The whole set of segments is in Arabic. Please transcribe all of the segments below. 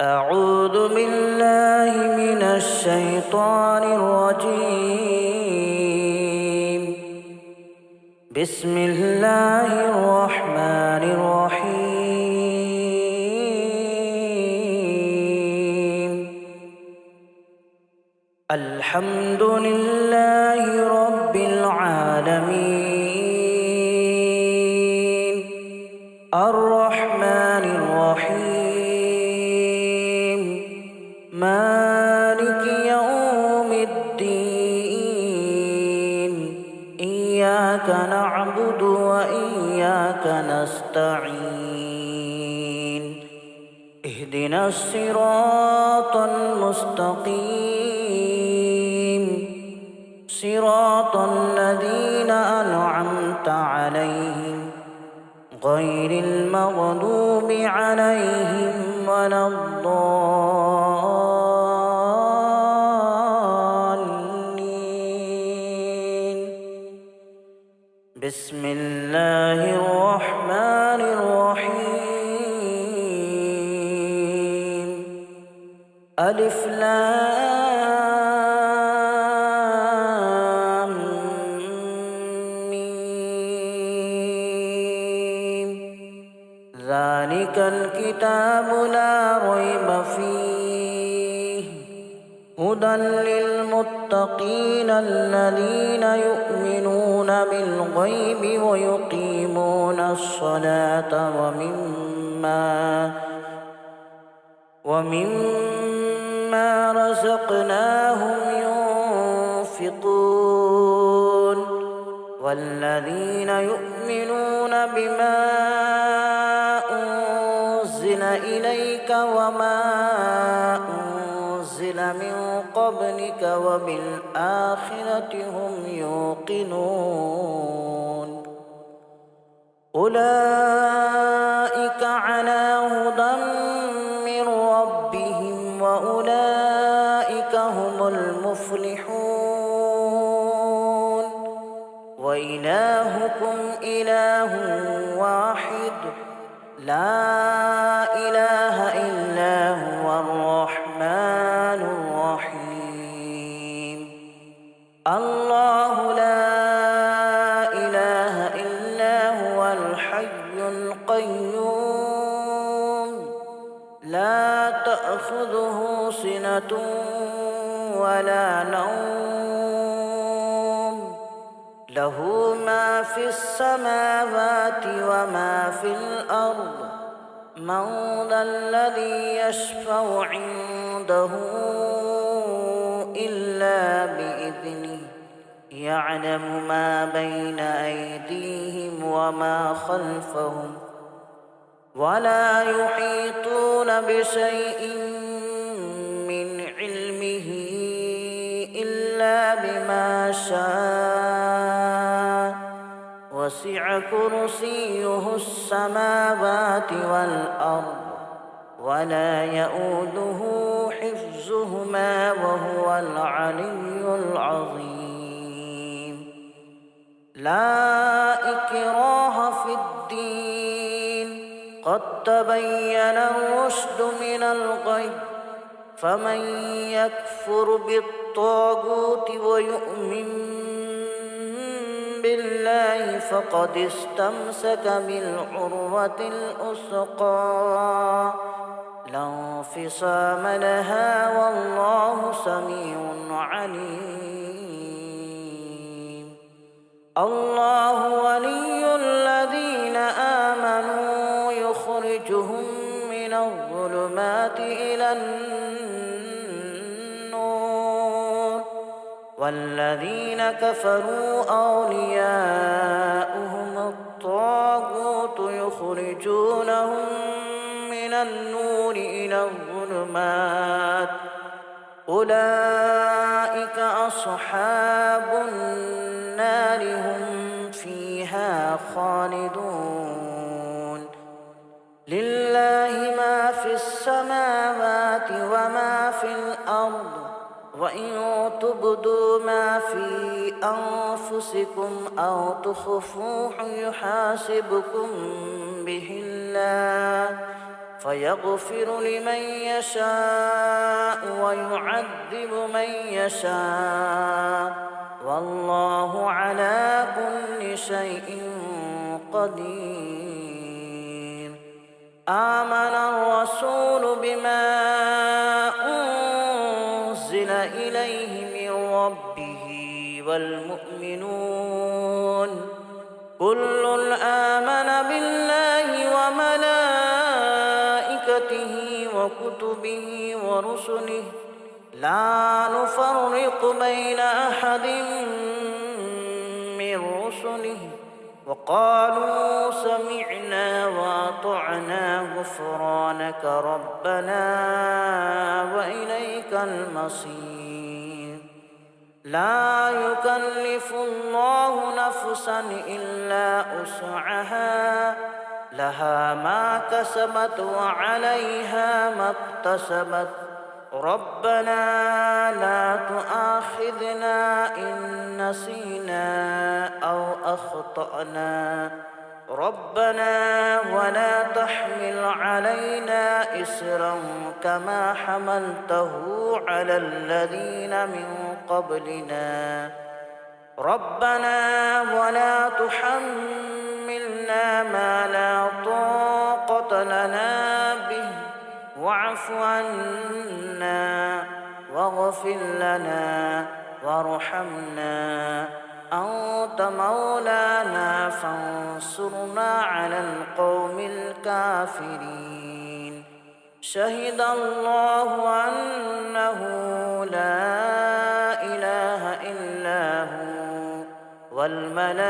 أعوذ بالله من الشيطان الرجيم. بسم الله الرحمن الرحيم. الحمد لله رب العالمين، الرحمن الرحيم، مالك يوم الدين. إياك نعبد وإياك نستعين. اهدنا الصراط المستقيم، صراط الذين أنعمت عليهم غير المغضوب عليهم ولا الضالين. بسم الله الرحمن الرحيم. ألف لام ميم. ذلك الكتاب لا ريب فيه، هدى للمتقين الذين يؤمنون بالغيب ويقيمون الصلاة ومما رزقناهم ينفقون. والذين يؤمنون بما أنزل إليك وما أنزل من قبلك وبالآخرة هم يوقنون. أولئك على هدى من ربهم وأولئك هم المفلحون. وإلهكم إله واحد، لا إله إلا هو الرحمن الرحيم. الله لا إله إلا هو الحي القيوم، لا تأخذه سنة ولا نوم، له ما في السماوات وما في الأرض. من ذا الذي يشفع عنده إلا بإذنه، يعلم ما بين أيديهم وما خلفهم، ولا يحيطون بشيء من علمه إلا بما شاء. وسع كرسيه السماوات والأرض، ولا يؤوده حفظهما وهو العلي العظيم. لا إكراه في الدين، قد تبين الرشد من الغي. فمن يكفر بالطاغوت ويؤمن بالله فقد استمسك بالعروة الوثقى، لا انفصام لها، والله سميع عليم. الله ولي الذين آمنوا يخرجهم من الظلمات إلى النور، والذين كفروا أولياؤهم الطاغوت يخرجونهم من النور إلى الظلمات. أولئك أصحاب النار، هم فيها خالدون. لله ما في السماوات وما في الأرض، وإن تبدوا ما في أنفسكم أو تخفوه يحاسبكم به الله، فيغفر لمن يشاء ويعذب من يشاء والله على كل شيء قدير. آمن الرسول بما أنزل إليه من ربه والمؤمنون كل آمن بالله وملائكته وكتبه ورسله لا نفرق بين أحد من رسله وقالوا سمعنا وأطعنا غفرانك ربنا وإليك المصير. لا يكلف الله نفسا إلا وسعها لها ما كسبت وعليها ما اكتسبت ربنا لا تؤاخذنا إن نسينا أو أخطأنا ربنا ولا تحمل علينا إصرا كما حملته على الذين من قبلنا ربنا ولا تحملنا ما لا طاقة لنا به واعف عنا واغفر لنا وارحمنا أنت مولانا فانصرنا على القوم الكافرين. شهد الله أنه لا إله إلا هو والملائكة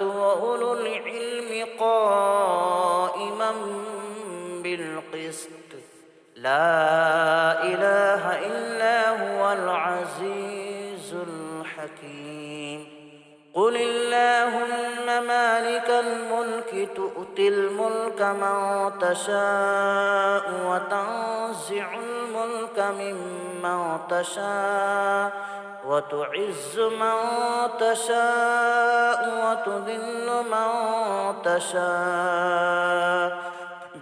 وأولو العلم قائما بالقسط لا إله إلا هو العزيز الحكيم. قل اللهم مالك الملك تؤتي الملك من تشاء وتنزع الملك ممن تشاء وتعز من تشاء وتذل من تشاء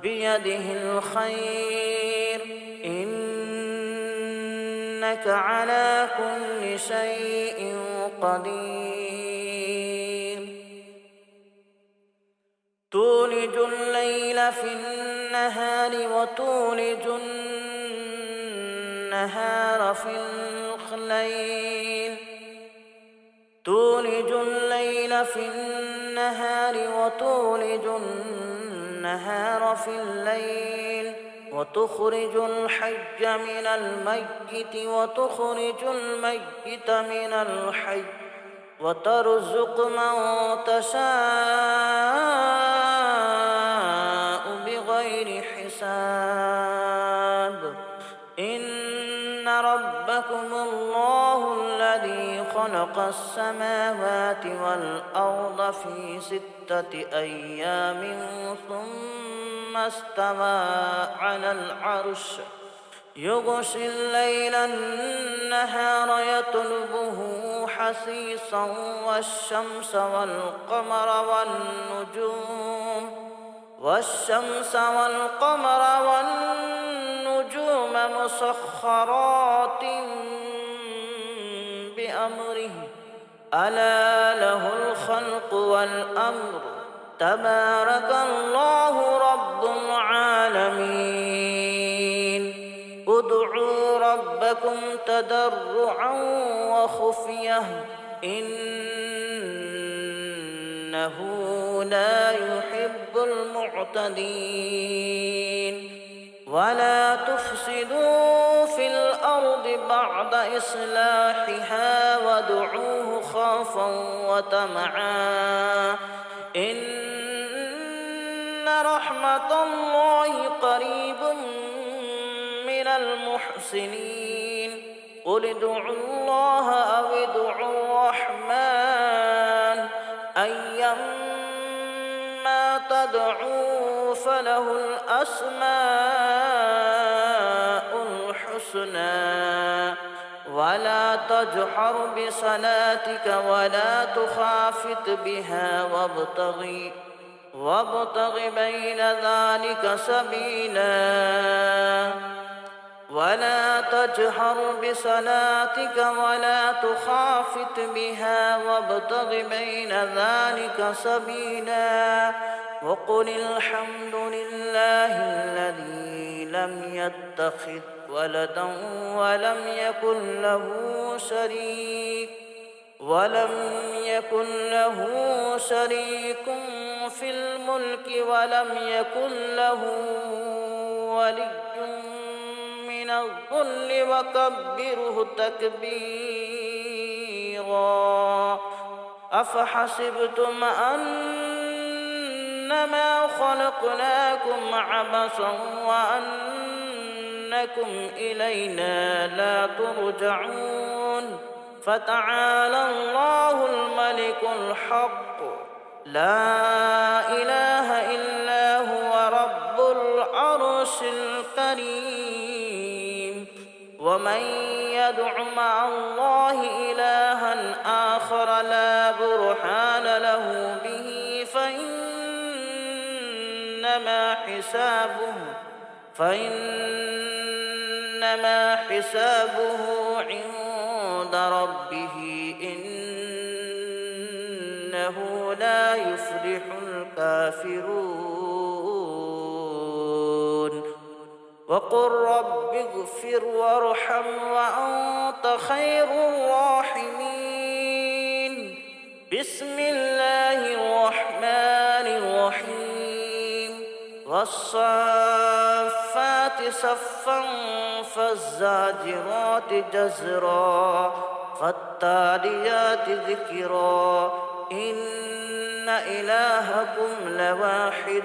بيده الخير إنك على كل شيء قدير. تولج الليل في النهار وتولج النهار في الليل تولج الليل في النهار وتولج النهار في الليل وتخرج الحي من الميت وتخرج الميت من الحي وترزق من تشاء بغير حساب. إن ربكم الله الذي خلق السماوات والأرض في 6 أيام ثم استوى على العرش يغشي الليل النهار يطلبه حثيثا والشمس والقمر والنجوم مسخرات بأمره ألا له الخلق والأمر تبارك الله رب العالمين. ادعوا ربكم تضرعا وخفية إنه لا يحب المعتدين. ولا تفسدوا في الأرض بعد إصلاحها وادعوه خوفا وطمعا إن رحمة الله قريب من المحسنين. قل ادعوا الله أو ادعوا الرحمن أيما تدعوا فله الأسماء الحسنى. ولا تجهر بصلاتك ولا تخافت بها وابتغ بين ذلك سبيلا ولا تجهر بصلاتك ولا تخافت بها وابتغ بين ذلك سبيلا وقل الحمد لله الذي لم يتخذ ولدا ولم يكن له شريك في الملك ولم يكن له ولي من الذل وكبره تكبيرا أفحسبتم أنما خلقناكم عبثا وأنكم إلينا لا ترجعون فتعالى الله الملك الحق لا إله إلا هو رب العرش الكريم ومن يدع مع الله إلها آخر لا برهان له به فإنما حسابه عند ربه إنه لا يفلح الكافرون وقل رب اغفر وارحم وأنت خير الراحمين بسم الله الرحمن الرحيم والصافات صفا فالزاجرات جزرا فالتاليات ذكرا إن إلهكم لواحد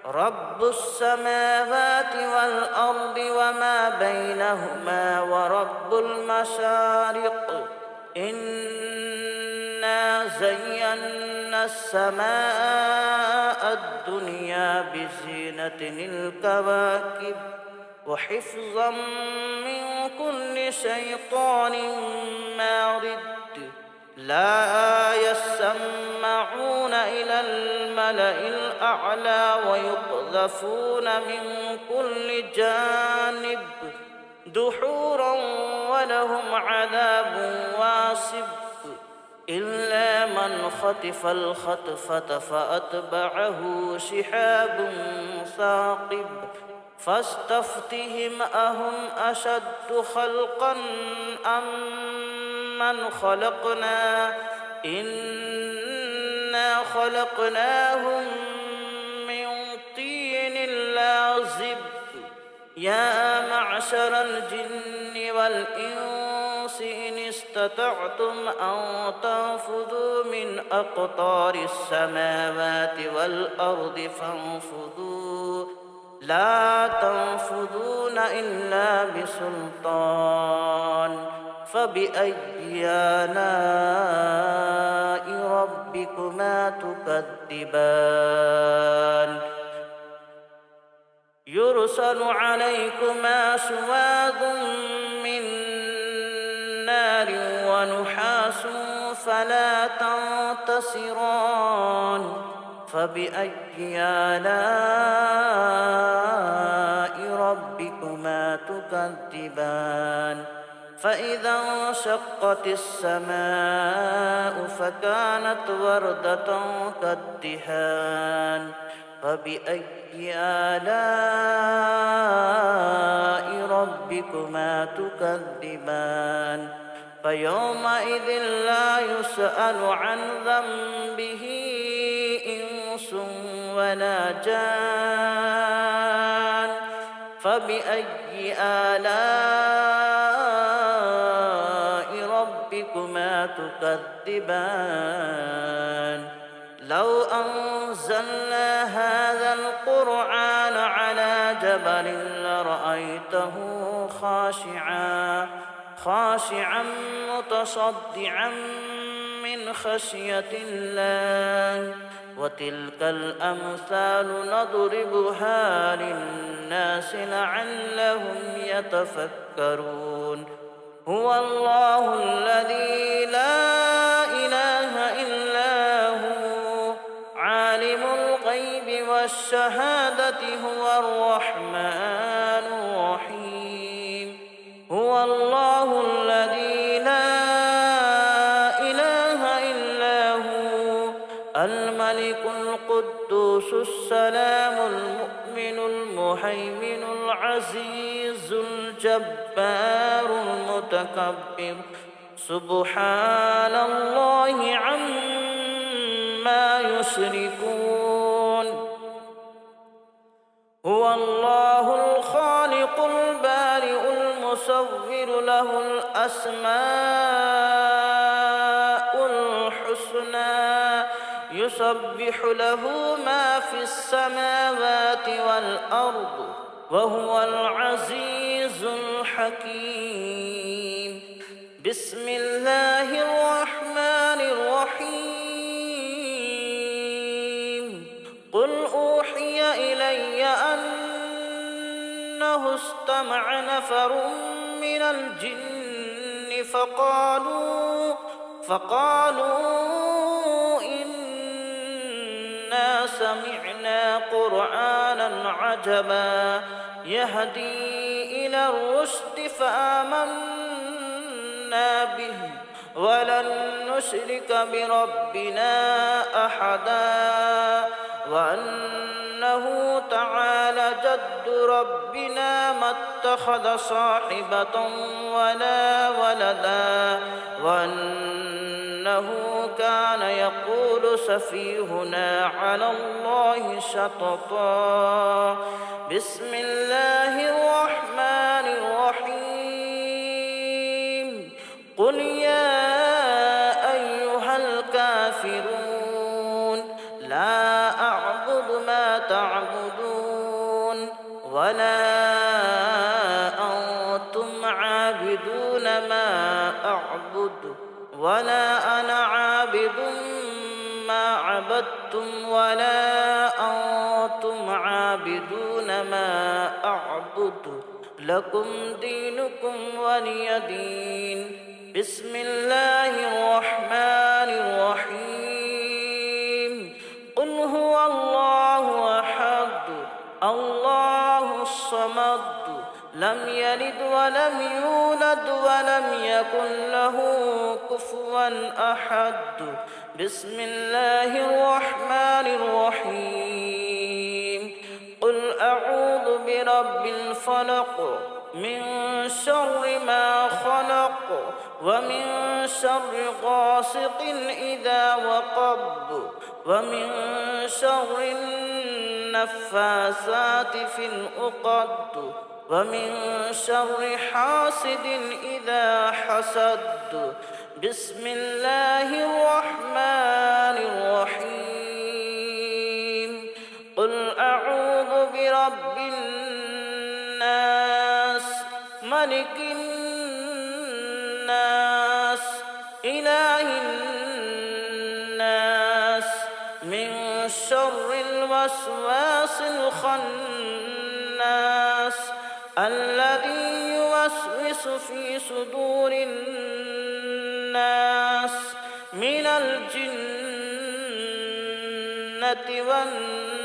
رب السماوات والأرض وما بينهما ورب المشارق إنا زينا السماء الدنيا بزينة الكواكب وحفظا من كل شيطان مارد لا يسمعون إلى الملأ الأعلى ويقذفون من كل جانب دحورا ولهم عذاب واصب إلا من خطف الخطفة فأتبعه شهاب ثاقب فاستفتهم أهم أشد خلقا أم من خلقنا إنا خلقناهم من طين لازب يا معشر الجن والإنس إن استطعتم أن تنفذوا من أقطار السماوات والأرض فانفذوا لا تنفذون إلا بسلطان فبأي آلاء ربكما تكذبان يرسل عليكما شواظ من نار ونحاس فلا تنتصران فبأي آلاء ربكما تكذبان فإذا انشقت السماء فكانت وردة كالدهان فبأي آلاء ربكما تكذبان فيومئذ لا يسأل عن ذنبه إنس ولا جان فبأي آلاء ربكما تكذبان لو أنزلنا هذا القرآن على جبل لرأيته خاشعا متصدعا من خشية الله وتلك الأمثال نضربها للناس لعلهم يتفكرون هو الله الذي لا إله إلا هو عالم الغيب الشهادة هو الرحمن الرحيم. هو الله الذي لا إله إلا هو الملك القدوس السلام المؤمن المهيمن العزيز الجبار المتكبر سبحان الله عما يشركون. هو الله الخالق البارئ المصور له الأسماء الحسنى يسبح له ما في السماوات والأرض وهو العزيز الحكيم. بسم الله الرحمن الرحيم. قل أوحي إلي أنه استمع نفر من الجن فقالوا إنا سمعنا قرآنا عجبا يهدي إلى الرشد فآمنا به ولن نشرك بربنا أحدا وأنه تعالى جد ربنا ما اتخذ صاحبة ولا ولدا وأنه كان يقول سفيهنا على الله شططا. بسم الله الرحمن الرحيم. قل يا أيها الكافرون لا أعبد ما تعبدون ولا أنتم عابدون ما أعبد ولا أنا عابد ما عبدتم ولا أنتم عابدون ما أعبد لكم دينكم ولي دين. بسم الله الرحمن الرحيم. قل هو الله أحد الله الصمد لم يلد ولم يولد ولم يكن له كفوا أحد. بسم الله الرحمن الرحيم. قل أعوذ برب الفلق من شر ما خلق ومن شر غاسق إذا وقب ومن شر النفاثات في العقد ومن شر حاسد إذا حسد. بسم الله الرحمن الرحيم. قل أعوذ برب الناس ملك الناس إله الناس من شر الوسواس الخناس الذي يوسوس في صدور الناس من الجنة والناس.